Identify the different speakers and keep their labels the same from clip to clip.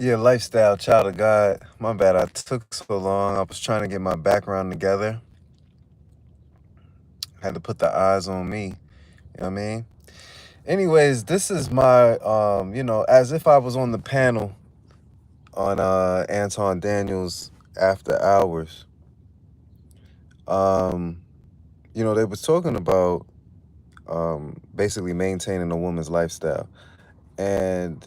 Speaker 1: Yeah, lifestyle, child of God. My bad. I took so long. I was trying to get my background together. Had to put the eyes on me. You know what I mean? Anyways, this is my as if I was on the panel on Anton Daniel's After Hours. Um, they was talking about basically maintaining a woman's lifestyle. And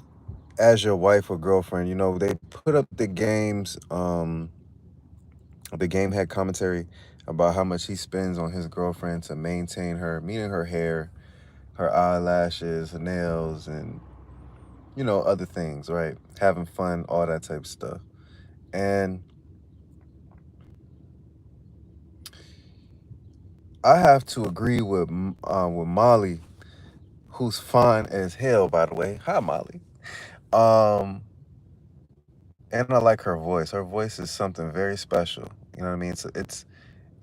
Speaker 1: as your wife or girlfriend, they put up the game had commentary about how much he spends on his girlfriend to maintain her, meaning her hair, her eyelashes, her nails, and other things, right? Having fun, all that type of stuff. And I have to agree with Molly, who's fine as hell, by the way. Hi, Molly. Um, and I like her voice. Her voice is something very special. You know what I mean?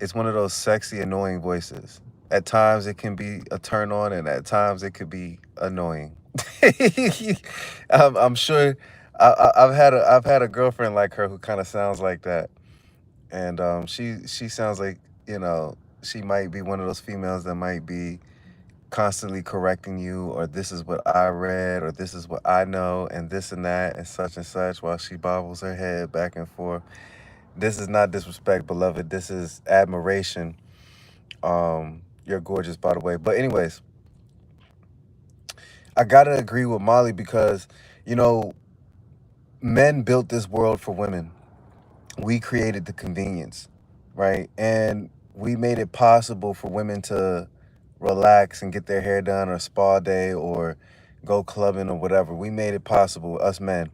Speaker 1: It's one of those sexy, annoying voices. At times it can be a turn on, and at times it could be annoying. I'm sure I've had a girlfriend like her who kind of sounds like that, and she sounds like she might be one of those females that might be constantly correcting you, or this is what I read, or this is what I know, and this and that, and such, while she bobbles her head back and forth. This is not disrespect, beloved. This is admiration. You're gorgeous, by the way. But anyways, I gotta agree with Molly because, you know, men built this world for women. We created the convenience, right? And we made it possible for women to relax and get their hair done, or spa day, or go clubbing, or whatever. We made it possible, us men.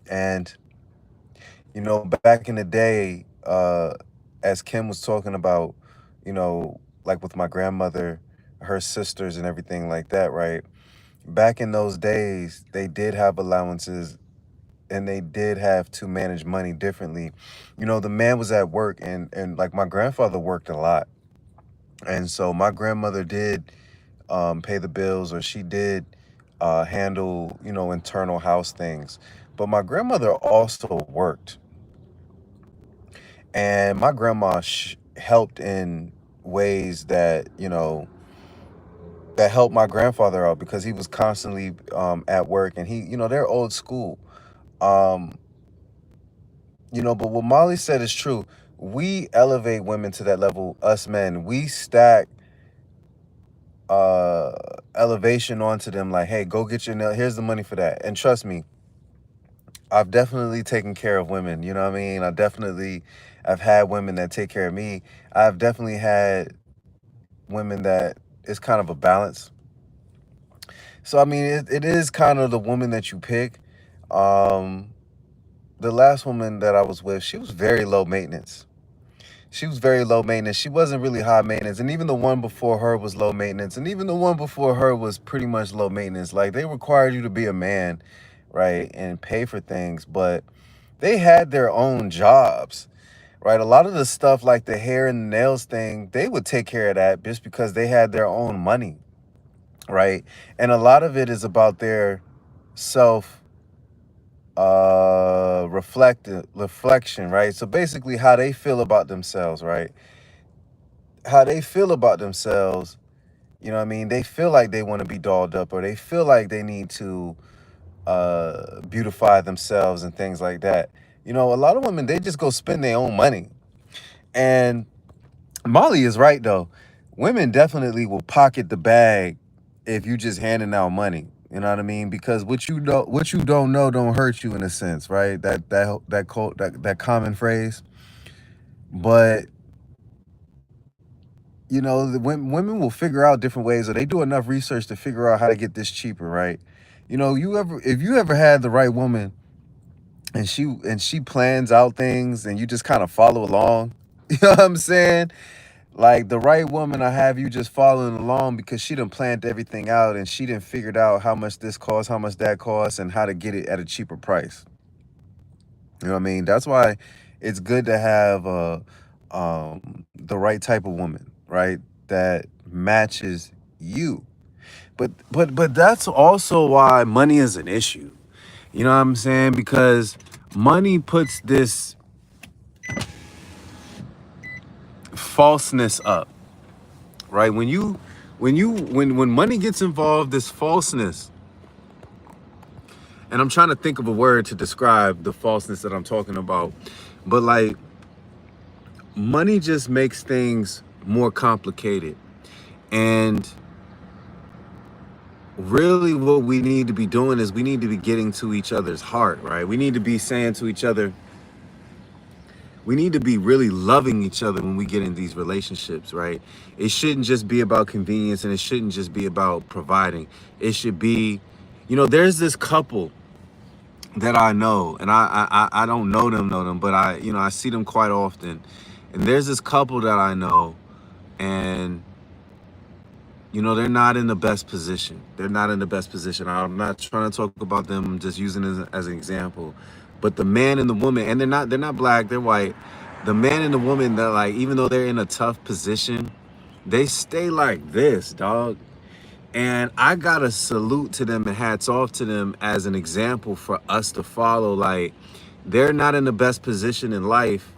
Speaker 1: And, back in the day, as Kim was talking about, like with my grandmother, her sisters, and everything like that, right? Back in those days, they did have allowances, and they did have to manage money differently. The man was at work, and like my grandfather worked a lot. And so my grandmother did pay the bills, or she did handle, internal house things. But my grandmother also worked. And my grandma helped in ways that, that helped my grandfather out because he was constantly at work, and they're old school. Um, but what Molly said is true. We elevate women to that level, us men. We stack uh elevation onto them, like, hey, go get your nail. Here's the money for that. And trust me, I've definitely taken care of women. You know what I mean? I've had women that take care of me. I've definitely had women that it's kind of a balance. So I mean, it is kind of the woman that you pick. Um, the last woman that I was with, she was very low maintenance. She was very low maintenance. She wasn't really high maintenance. And even the one before her was low maintenance. And even the one before her was pretty much low maintenance. Like, they required you to be a man, right? And pay for things. But they had their own jobs, right? A lot of the stuff like the hair and the nails thing, they would take care of that just because they had their own money, right? And a lot of it is about their self reflection, right? So basically how they feel about themselves, right? How they feel about themselves, you know what I mean? They feel like they want to be dolled up, or they feel like they need to beautify themselves and things like that. A lot of women, they just go spend their own money. And Molly is right though. Women definitely will pocket the bag if you just handing out money. You know what I mean? Because what you don't know don't hurt you, in a sense, right? That common phrase. But women will figure out different ways, or they do enough research to figure out how to get this cheaper, right? If you ever had the right woman, and she plans out things, and you just kind of follow along, you know what I'm saying? Like, the right woman, I have you just following along because she done planned everything out, and she done figured out how much this costs, how much that costs, and how to get it at a cheaper price. You know what I mean? That's why it's good to have the right type of woman, right? That matches you. But that's also why money is an issue. You know what I'm saying? Because money puts this falseness up, right? When money gets involved, this falseness, and I'm trying to think of a word to describe the falseness that I'm talking about, but like money just makes things more complicated. And really what we need to be doing is we need to be getting to each other's heart, right? We need to be saying to each other, we need to be really loving each other when we get in these relationships, right? It shouldn't just be about convenience, and it shouldn't just be about providing. It should be, there's this couple that I know, and I don't know them, but I see them quite often. And there's this couple that I know, and they're not in the best position. They're not in the best position. I'm not trying to talk about them. I'm just using it as an example. But the man and the woman, and they're not black, they're white. The man and the woman that, like, even though they're in a tough position, they stay like this, dog. And I gotta salute to them and hats off to them as an example for us to follow. Like, they're not in the best position in life.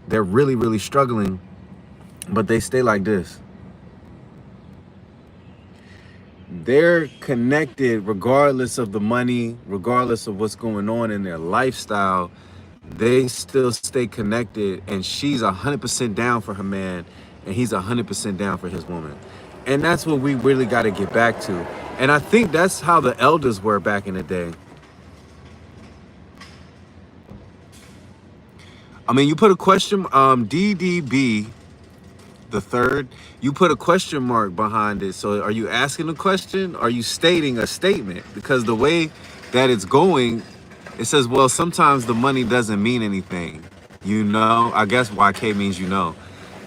Speaker 1: They're really, really struggling, but they stay like this. They're connected regardless of the money, regardless of what's going on in their lifestyle. They still stay connected, and she's 100% down for her man, and he's 100% down for his woman. And that's what we really got to get back to. And I think that's how the elders were back in the day. I mean, you put a question, DDB the third, you put a question mark behind it. So are you asking a question? Or are you stating a statement? Because the way that it's going, it says, well, sometimes the money doesn't mean anything. I guess YK means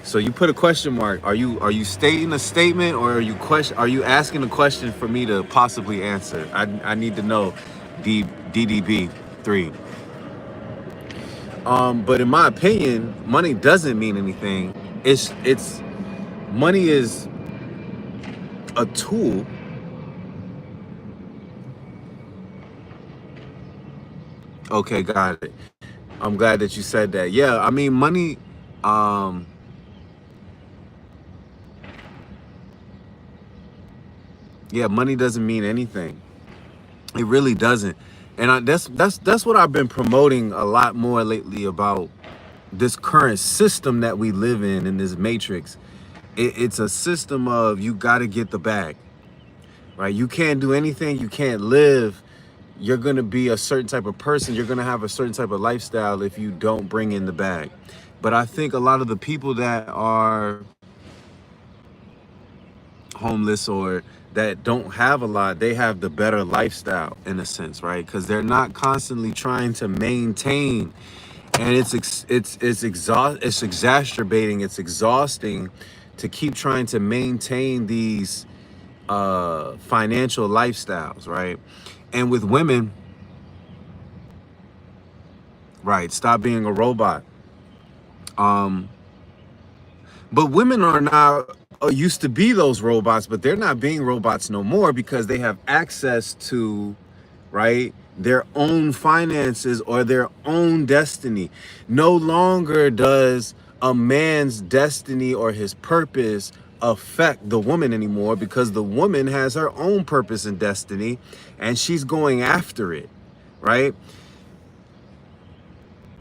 Speaker 1: So you put a question mark. Are you stating a statement, or are you asking a question for me to possibly answer? I need to know. DDB 3. But in my opinion, money doesn't mean anything. It's money is a tool. Okay, got it. I'm glad that you said that. Yeah, I mean, money, money doesn't mean anything. It really doesn't. And that's what I've been promoting a lot more lately about this current system that we live in this matrix. It's a system of, you got to get the bag, right? You can't do anything. You can't live. You're going to be a certain type of person. You're going to have a certain type of lifestyle if you don't bring in the bag. But I think a lot of the people that are homeless or that don't have a lot, they have the better lifestyle in a sense, right? Because they're not constantly trying to maintain, and it's exacerbating, it's exhausting to keep trying to maintain these financial lifestyles, right? And with women, right, stop being a robot. But women are now used to be those robots, but they're not being robots no more because they have access to, right, their own finances or their own destiny. No longer does a man's destiny or his purpose affect the woman anymore, because the woman has her own purpose and destiny, and she's going after it, right?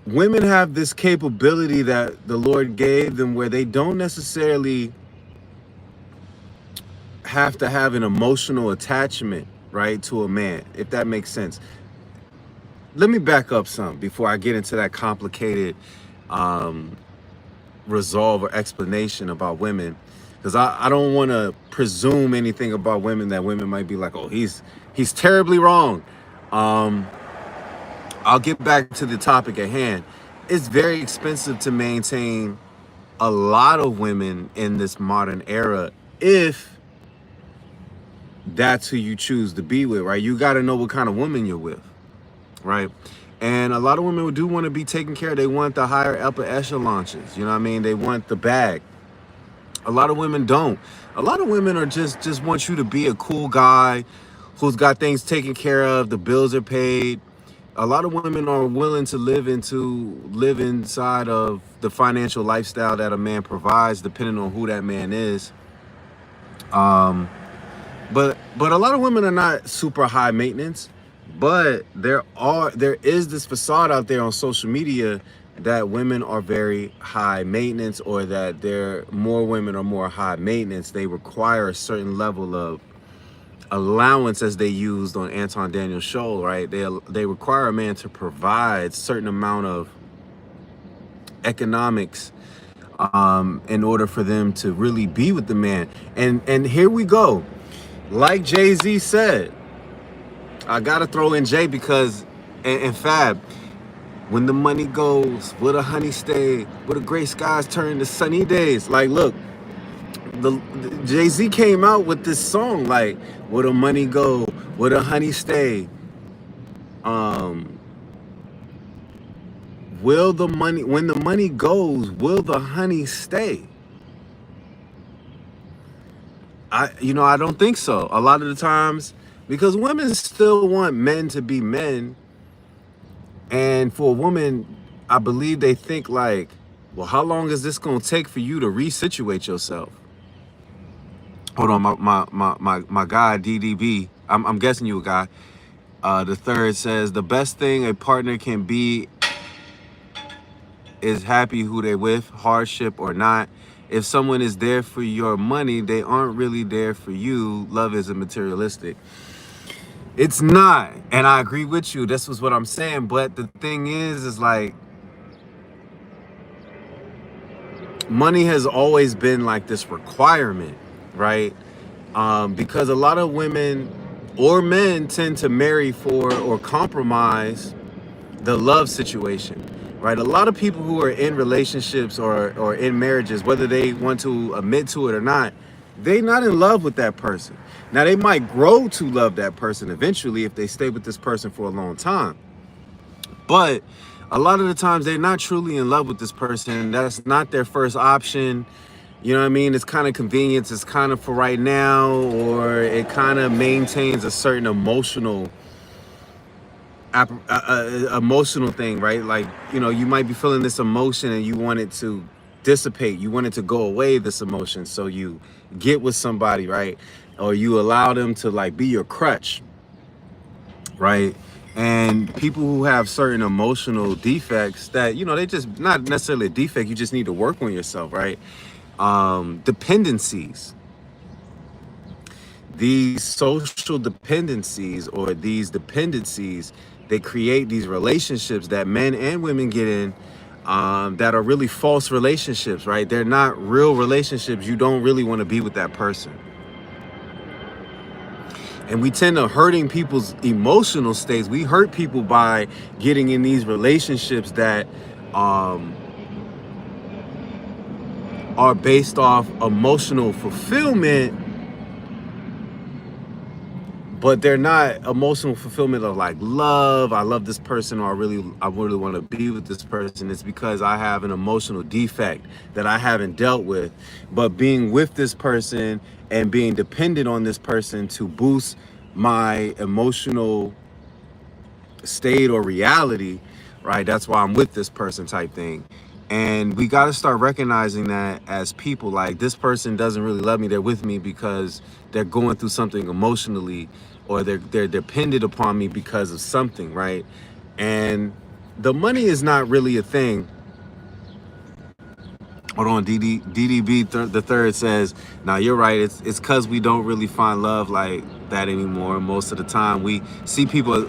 Speaker 1: Women have this capability that the Lord gave them where they don't necessarily have to have an emotional attachment, right, to a man, if that makes sense. Let me back up some before I get into that complicated resolve or explanation about women, because I don't want to presume anything about women that women might be like, oh, he's terribly wrong. I'll get back to the topic at hand. It's very expensive to maintain a lot of women in this modern era if that's who you choose to be with, right? You got to know what kind of woman you're with, right? And a lot of women do want to be taken care of. They want the higher upper echelons, you know what I mean? They want the bag. A lot of women don't. A lot of women are just want you to be a cool guy who's got things taken care of, the bills are paid, A lot of women are willing to live inside of the financial lifestyle that a man provides, depending on who that man is. Um, but a lot of women are not super high maintenance. But there is this facade out there on social media that women are very high maintenance, or that more women are more high maintenance. They require a certain level of allowance, as they used on Anton Daniel's show, right? They require a man to provide certain amount of economics in order for them to really be with the man. And here we go. Like Jay-Z said, I gotta throw in Jay because and Fab, when the money goes, will the honey stay? Will the gray skies turn to sunny days? Like, look, the Jay-Z came out with this song like, will the money go? Will the honey stay? Um, will the money, when the money goes, will the honey stay? I don't think so. A lot of the times, because women still want men to be men, and for a woman, I believe they think like, well, how long is this gonna take for you to resituate yourself? Hold on, my guy DDB. I'm guessing you a guy. The third says the best thing a partner can be is happy who they with, hardship or not. If someone is there for your money, they aren't really there for you. Love isn't materialistic. It's not, and I agree with you. This was what I'm saying. But the thing is like, money has always been like this requirement, right? Because a lot of women or men tend to marry for or compromise the love situation, right? A lot of people who are in relationships or in marriages, whether they want to admit to it or not, they not in love with that person. Now, they might grow to love that person eventually if they stay with this person for a long time. But a lot of the times they're not truly in love with this person. That's not their first option. You know what I mean? It's kind of convenience. It's kind of for right now, or it kind of maintains a certain emotional thing, right? Like, you might be feeling this emotion and you want it to dissipate. You want it to go away, this emotion. So you get with somebody, right? Or you allow them to like be your crutch, right? And people who have certain emotional defects that, they just not necessarily a defect. You just need to work on yourself, right? Dependencies. These social dependencies or these dependencies, they create these relationships that men and women get in that are really false relationships, right? They're not real relationships. You don't really want to be with that person. And we tend to hurting people's emotional states. We hurt people by getting in these relationships that are based off emotional fulfillment, but they're not emotional fulfillment of like love. I love this person, or I really want to be with this person. It's because I have an emotional defect that I haven't dealt with. But being with this person and being dependent on this person to boost my emotional state or reality, right? That's why I'm with this person type thing. And we got to start recognizing that as people, like, this person doesn't really love me. They're with me because they're going through something emotionally, or they're dependent upon me because of something, right? And the money is not really a thing. Hold on, DDB the third says, now you're right. It's because we don't really find love like that anymore. Most of the time we see people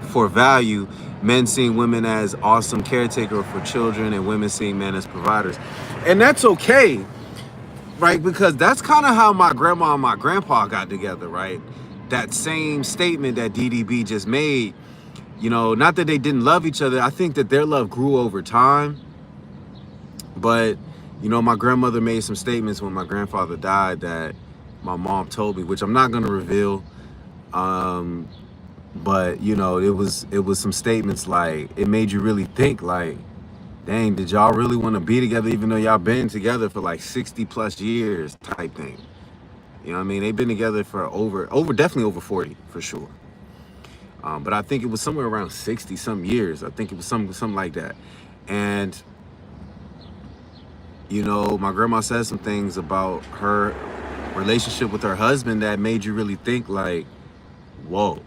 Speaker 1: for value, men seeing women as awesome caretaker for children, and women seeing men as providers. And that's okay, right? Because that's kind of how my grandma and my grandpa got together, right? That same statement that DDB just made, not that they didn't love each other. I think that their love grew over time. But, my grandmother made some statements when my grandfather died that my mom told me, which I'm not going to reveal. But, it was some statements like, it made you really think like, dang, did y'all really want to be together even though y'all been together for like 60 plus years type thing? You know what I mean? They've been together for definitely over 40 for sure.
Speaker 2: But I think it was somewhere around 60 some years. I think it was something like that. And you know, my grandma said some things about her relationship with her husband that made you really think like, whoa.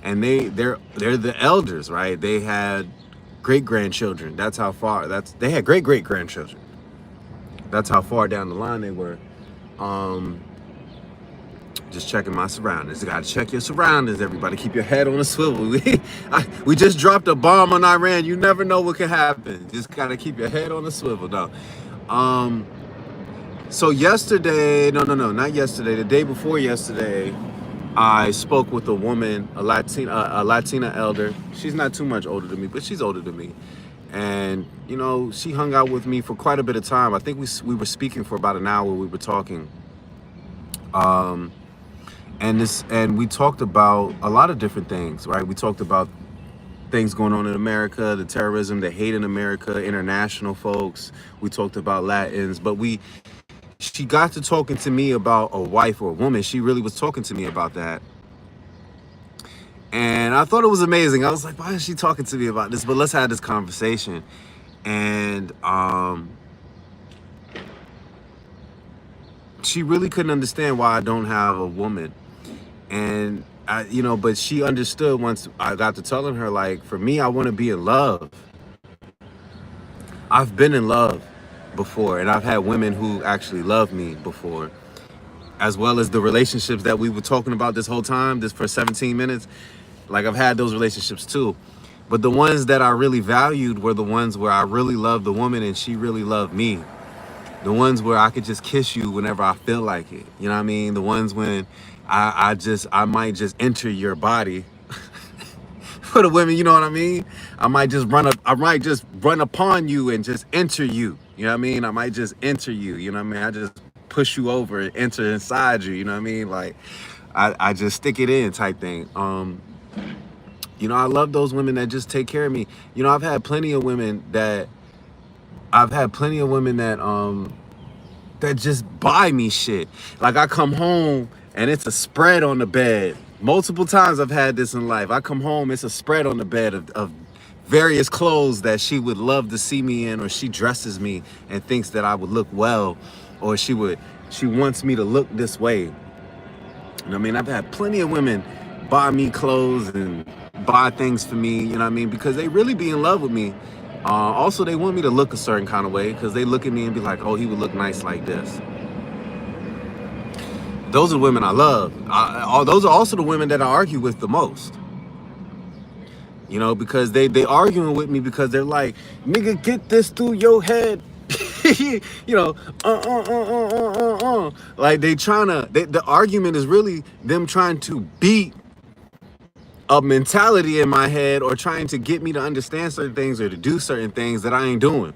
Speaker 2: And they're the elders, right? They had great grandchildren. That's how far. They had great grandchildren. That's how far down the line they were. Um, just checking my surroundings. You gotta check your surroundings, everybody. Keep your head on a swivel. We just dropped a bomb on Iran. You never know what can happen. Just gotta keep your head on a swivel, though. Um, so yesterday, no, not yesterday. The day before yesterday, I spoke with a woman, a Latina elder. She's not too much older than me, but she's older than me. And you know, she hung out with me for quite a bit of time. I think we were speaking for about an hour. We were talking. Um, and we talked about a lot of different things, right? We talked about things going on in America, the terrorism, the hate in America, international folks. We talked about Latins, but she got to talking to me about a wife or a woman. She really was talking to me about that. And I thought it was amazing. I was like, why is she talking to me about this? But let's have this conversation. And she really couldn't understand why I don't have a woman. And but she understood once I got to telling her, like, for me, I want to be in love. I've been in love before, and I've had women who actually love me before, as well as the relationships that we were talking about this whole time, this for 17 minutes. Like, I've had those relationships too. But the ones that I really valued were the ones where I really loved the woman and she really loved me. The ones where I could just kiss you whenever I feel like it. You know what I mean? The ones when I might just enter your body. For the women, you know what I mean? I might just run upon you and just enter you. You know what I mean? I might just enter you. You know what I mean? I just push you over and enter inside you. You know what I mean? Like, I just stick it in type thing. I love those women that just take care of me. You know, I've had plenty of women that that just buy me shit. Like, I come home and it's a spread on the bed. Multiple times I've had this in life. I come home, it's a spread on the bed of various clothes that she would love to see me in, or she dresses me and thinks that I would look well, or she wants me to look this way. You know what I mean? I've had plenty of women buy me clothes and buy things for me, you know what I mean? Because they really be in love with me. Also, they want me to look a certain kind of way because they look at me and be like, oh, he would look nice like this. Those are women I love. Those are also the women that I argue with the most. You know, because they arguing with me because they're like, nigga, get this through your head. You know, like the argument is really them trying to beat a mentality in my head or trying to get me to understand certain things or to do certain things that I ain't doing.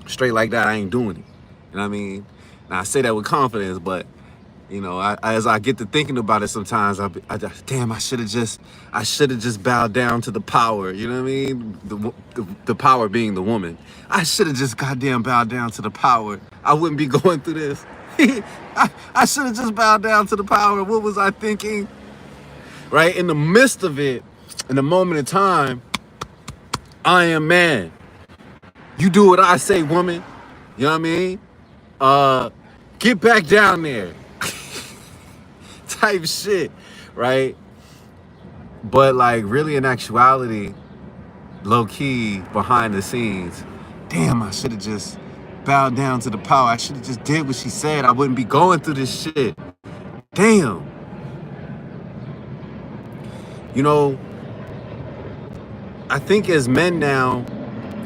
Speaker 2: Straight like that, I ain't doing it. You know what I mean? Now, I say that with confidence, but you know, as I get to thinking about it, sometimes damn, I should have just bowed down to the power. You know what I mean? The power being the woman. I should have just goddamn bowed down to the power. I wouldn't be going through this. I should have just bowed down to the power. What was I thinking? Right in the midst of it, in the moment of time, I am man. You do what I say, woman. You know what I mean? Get back down there. Type shit, right? But like, really, in actuality, low key, behind the scenes, damn, I should have just bowed down to the power. I should have just did what she said. I wouldn't be going through this shit. Damn. You know, I think as men now,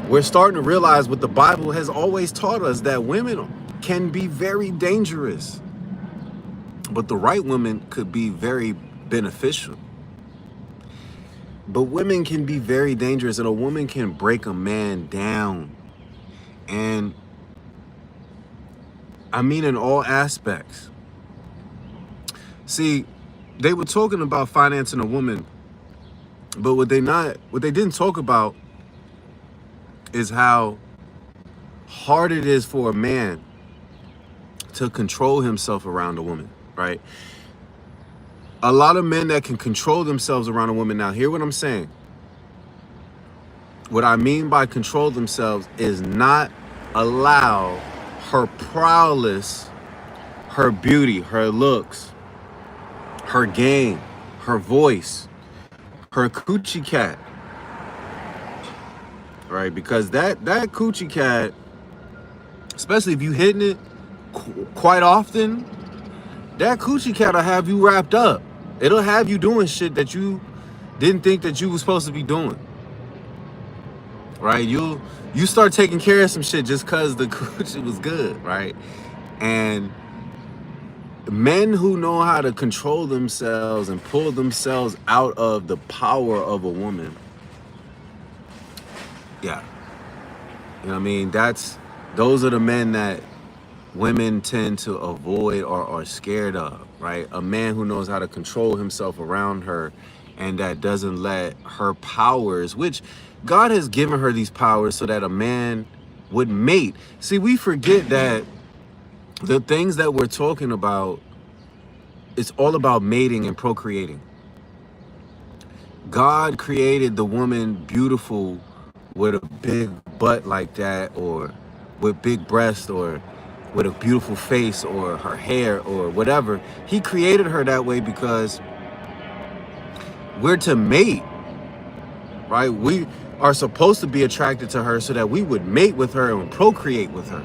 Speaker 2: we're starting to realize what the Bible has always taught us, that women can be very dangerous. But the right woman could be very beneficial. But women can be very dangerous, and a woman can break a man down. And I mean, in all aspects. See, they were talking about financing a woman, but what they didn't talk about is how hard it is for a man to control himself around a woman, right? A lot of men that can control themselves around a woman. Now, hear what I'm saying. What I mean by control themselves is not allow her prowess, her beauty, her looks, her game, her voice, her coochie cat, right? Because that coochie cat, especially if you hitting it quite often, that coochie cat will have you wrapped up. It'll have you doing shit that you didn't think that you was supposed to be doing, right? You start taking care of some shit just because the coochie was good, right? And men who know how to control themselves and pull themselves out of the power of a woman, yeah, you know what I mean? Those are the men that women tend to avoid or are scared of, right? A man who knows how to control himself around her and that doesn't let her powers, which God has given her these powers so that a man would mate. See, we forget that the things that we're talking about, it's all about mating and procreating. God created the woman beautiful with a big butt like that, or with big breasts, or with a beautiful face, or her hair, or whatever. He created her that way because we're to mate, right? We are supposed to be attracted to her so that we would mate with her and procreate with her.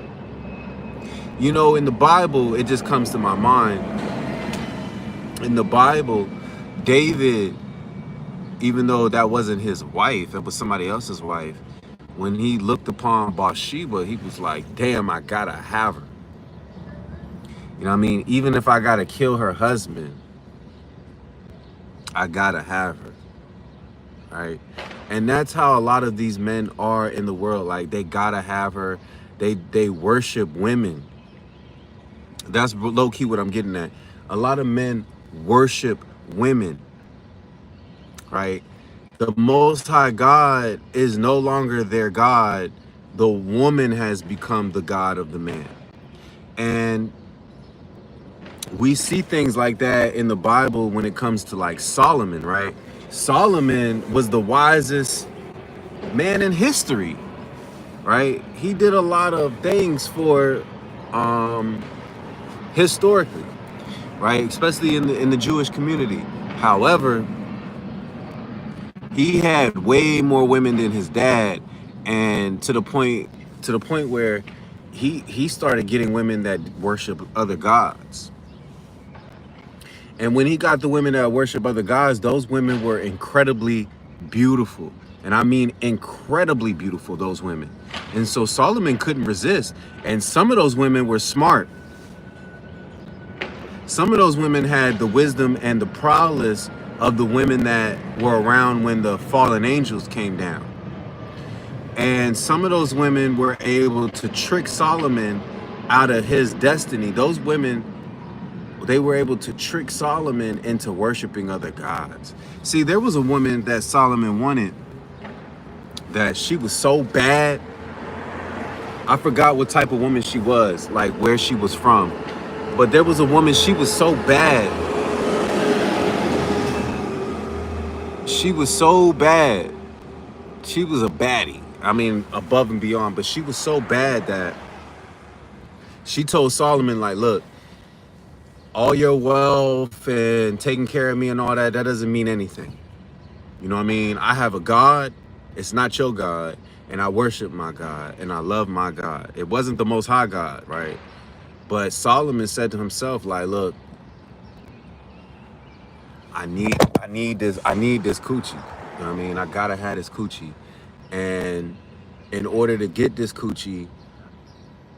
Speaker 2: You know, in the Bible, it just comes to my mind. In the Bible, David, even though that wasn't his wife, it was somebody else's wife, when he looked upon Bathsheba, he was like, damn, I gotta have her. You know what I mean? Even if I gotta kill her husband, I gotta have her, right? And that's how a lot of these men are in the world. Like, they gotta have her. They worship women. That's low-key what I'm getting at. A lot of men worship women, right? The Most High God is no longer their God. The woman has become the God of the man. And we see things like that in the Bible when it comes to like Solomon, right? Solomon was the wisest man in history, right? He did a lot of things for historically, right? Especially in the Jewish community. However, he had way more women than his dad, and to the point where he started getting women that worship other gods. And when he got the women that worship other gods, those women were incredibly beautiful. And I mean incredibly beautiful, those women. And so Solomon couldn't resist. And some of those women were smart. Some of those women had the wisdom and the prowess of the women that were around when the fallen angels came down. And some of those women were able to trick Solomon out of his destiny. Those women, they were able to trick Solomon into worshiping other gods. See, there was a woman that Solomon wanted that she was so bad. I forgot what type of woman she was, like where she was from. But there was a woman, she was so bad. She was so bad. She was a baddie. I mean, above and beyond. But she was so bad that she told Solomon, like, look, all your wealth and taking care of me and all that, that doesn't mean anything. You know what I mean? I have a God. It's not your God. And I worship my God. And I love my God. It wasn't the Most High God, right? But Solomon said to himself, like, look, I need this coochie. You know what I mean? I gotta have this coochie. And in order to get this coochie,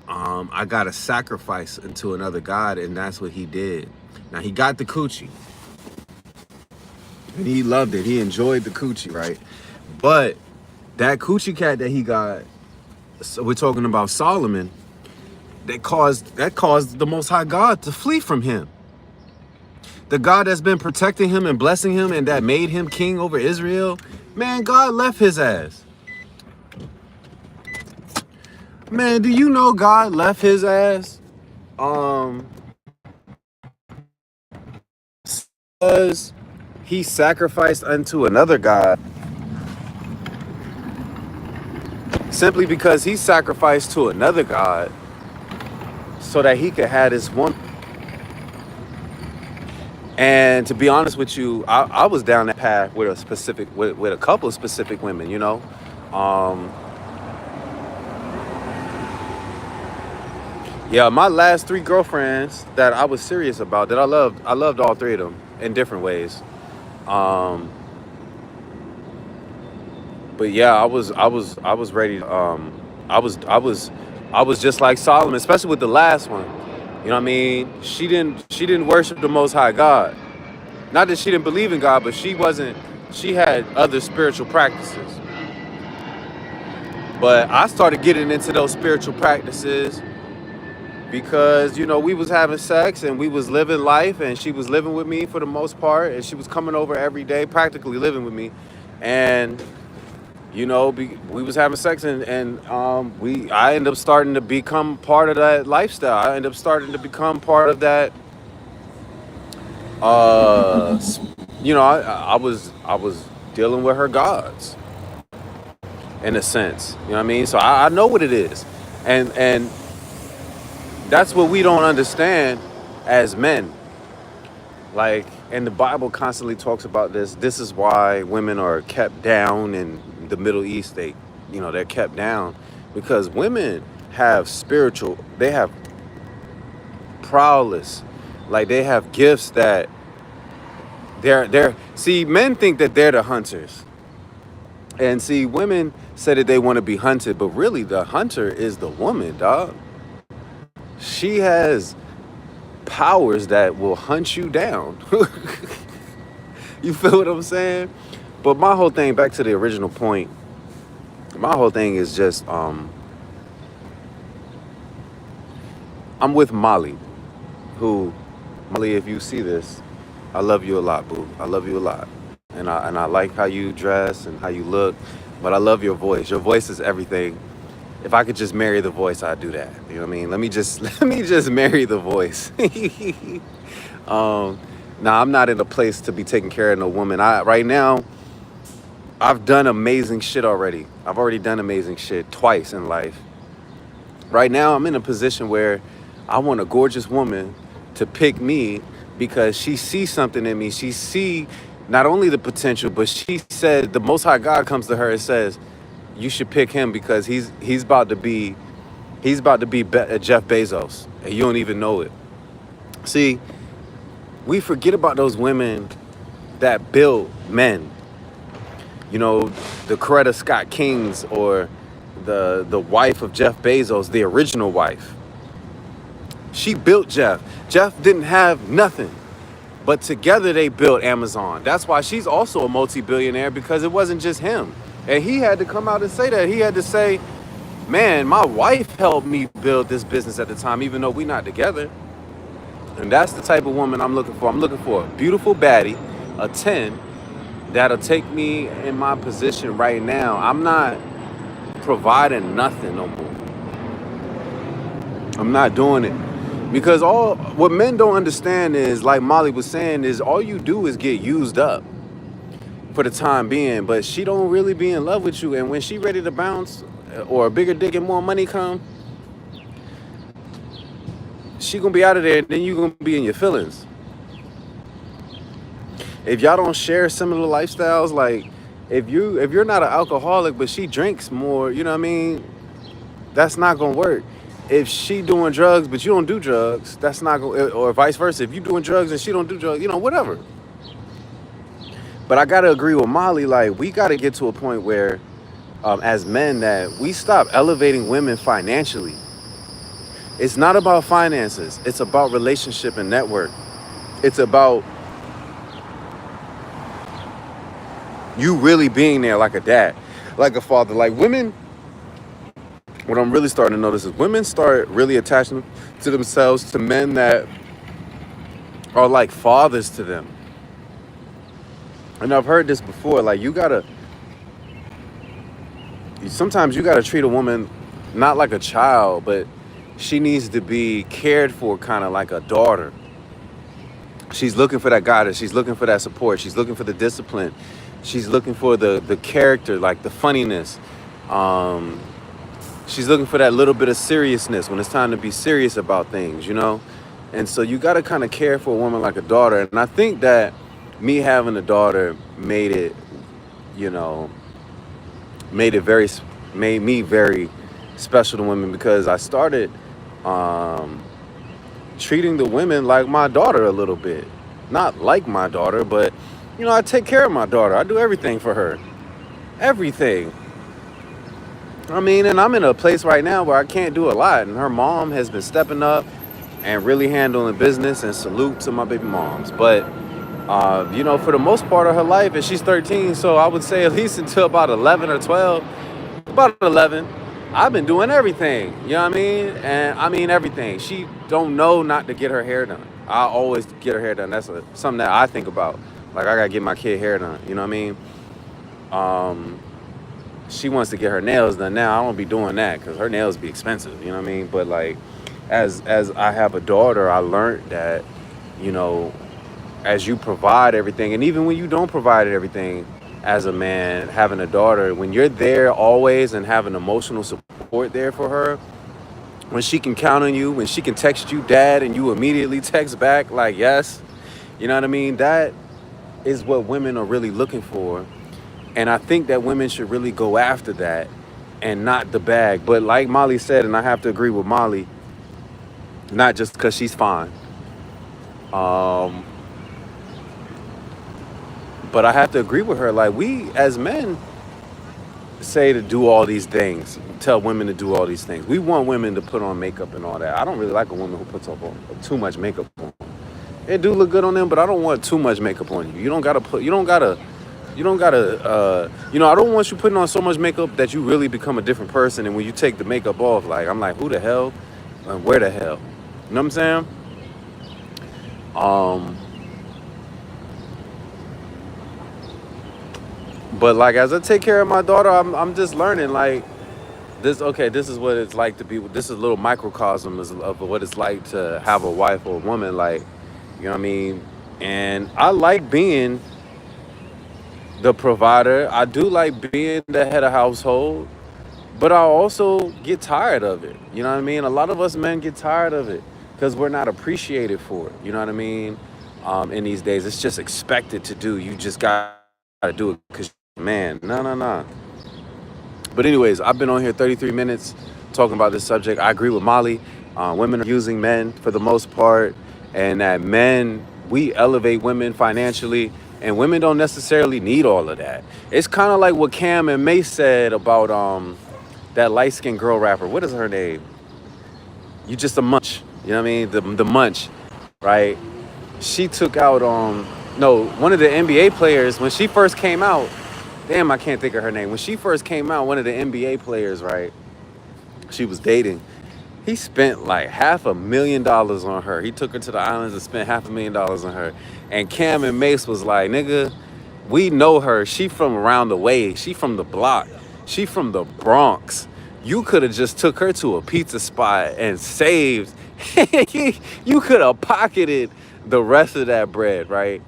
Speaker 2: I gotta sacrifice unto another God, and that's what he did. Now he got the coochie. And he loved it. He enjoyed the coochie, right? But that coochie cat that he got, so we're talking about Solomon, that caused the Most High God to flee from him. The God that's been protecting him and blessing him and that made him king over Israel, man, God left his ass. Man, do you know God left his ass? because he sacrificed unto another god, simply because he sacrificed to another god so that he could have this woman. And to be honest with you, I was down that path with with a couple of specific women, you know. Um, yeah, my last three girlfriends that I was serious about, that I loved all three of them in different ways. Um, but yeah, I was ready. I was, I was, I was just like Solomon, especially with the last one. You know what I mean? She didn't worship the Most High God. Not that she didn't believe in God, but she wasn't. She had other spiritual practices. But I started getting into those spiritual practices because, you know, we was having sex and we was living life, and she was living with me for the most part, and she was coming over every day, practically living with me. And you know, we was having sex, and I ended up starting to become part of that lifestyle. I ended up starting to become part of that. Uh, you know, I was dealing with her gods in a sense. You know what I mean? So I know what it is, and that's what we don't understand as men. Like, and the Bible constantly talks about this. This is why women are kept down in the Middle East. They're kept down because women have they have prowess. Like, they have gifts that see, men think that they're the hunters. And see, women say that they want to be hunted, but really the hunter is the woman, dog. She has powers that will hunt you down. You feel what I'm saying? But my whole thing, back to the original point, my whole thing is just I'm with Molly, who, Molly, if you see this, I love you a lot, boo. I love you a lot. And I like how you dress and how you look, but I love your voice. Your voice is everything. If I could just marry the voice, I'd do that. You know what I mean? Let me just let me just marry the voice. um Now, I'm not in a place to be taking care of no woman. Right now, I've done amazing shit already. I've already done amazing shit twice in life. Right now, I'm in a position where I want a gorgeous woman to pick me because she sees something in me. She see not only the potential, but she said the Most High God comes to her and says, "You should pick him because he's about to be Jeff Bezos, and you don't even know it." See, we forget about those women that build men. You know, the Coretta Scott Kings, or the wife of Jeff Bezos, the original wife. She built Jeff. Jeff didn't have nothing, but together they built Amazon. That's why she's also a multi-billionaire, because it wasn't just him. And he had to come out and say that. He had to say, "Man, my wife helped me build this business at the time, even though we're not together." And that's the type of woman I'm looking for. I'm looking for a beautiful baddie, a 10, that'll take me in my position right now. I'm not providing nothing no more. I'm not doing it. Because all what men don't understand is, like Molly was saying, is all you do is get used up for the time being, but she don't really be in love with you. And when she ready to bounce, or a bigger dick and more money come, she gonna be out of there, and then you gonna be in your feelings. If y'all don't share similar lifestyles, like if you're not an alcoholic but she drinks more, you know what I mean? That's not gonna work. If she doing drugs but you don't do drugs, that's not gonna, or vice versa. If you doing drugs and she don't do drugs, you know, whatever. But I gotta agree with Molly. Like, we gotta get to a point where, as men, that we stop elevating women financially. It's not about finances. It's about relationship and network. It's about you really being there like a dad, like a father. Like, women, what I'm really starting to notice is women start really attaching to themselves to men that are like fathers to them. And I've heard this before. Like, sometimes you gotta treat a woman not like a child, but she needs to be cared for kind of like a daughter. She's looking for that guidance. She's looking for that support. She's looking for the discipline. She's looking for the character, like the funniness. Um, she's looking for that little bit of seriousness when it's time to be serious about things, you know? And so you got to kind of care for a woman like a daughter. And I think that me having a daughter made it, you know, made it very, made me very special to women because I started um, treating the women like my daughter a little bit. Not like my daughter, but, you know, I take care of my daughter. I do everything for her. Everything. I mean, and I'm in a place right now where I can't do a lot. And her mom has been stepping up and really handling business, and salute to my baby moms. But, you know, for the most part of her life, and she's 13, so I would say at least until about 11 or 12, about 11, I've been doing everything. You know what I mean? And I mean everything. She don't know not to get her hair done. I always get her hair done. That's something that I think about. Like, I got to get my kid hair done. You know what I mean? Um, she wants to get her nails done now. I don't be doing that because her nails be expensive. You know what I mean? But like, as I have a daughter, I learned that, you know, as you provide everything, and even when you don't provide everything, as a man having a daughter, when you're there always and having emotional support there for her, when she can count on you, when she can text you dad and you immediately text back like yes, you know what I mean? That is what women are really looking for. And I think that women should really go after that and not the bag. But like Molly said, and I have to agree with Molly, not just because she's fine, um, but I have to agree with her. Like, we as men say to do all these things, tell women to do all these things. We want women to put on makeup and all that. I don't really like a woman who puts up on too much makeup on. It do look good on them, but I don't want too much makeup on you. You don't gotta, you know, I don't want you putting on so much makeup that you really become a different person. And when you take the makeup off, like, I'm like, who the hell? And where the hell? You know what I'm saying? Um, but like, as I take care of my daughter, I'm just learning, like, this, okay, this is what it's like to be, this is a little microcosm of what it's like to have a wife or a woman, like, you know what I mean? And I like being the provider. I do like being the head of household, but I also get tired of it. You know what I mean? A lot of us men get tired of it because we're not appreciated for it. You know what I mean? In these days, it's just expected to do. You just got to do it because, man, no, no, no. But anyways, I've been on here 33 minutes talking about this subject. I agree with Molly. Women are using men for the most part, and that men, we elevate women financially, and women don't necessarily need all of that. It's kind of like what Cam and Mace said about that light skinned girl rapper. What is her name? You just a munch. You know what I mean? The munch, right? She took out no, one of the NBA players when she first came out. Damn, I can't think of her name. When she first came out, one of the NBA players, right? She was dating. He spent like $500,000 on her. He took her to the islands and spent $500,000 on her. And Cam and Mace was like, nigga, we know her. She from around the way. She from the block. She from the Bronx. You could have just took her to a pizza spot and saved. You could have pocketed the rest of that bread, right?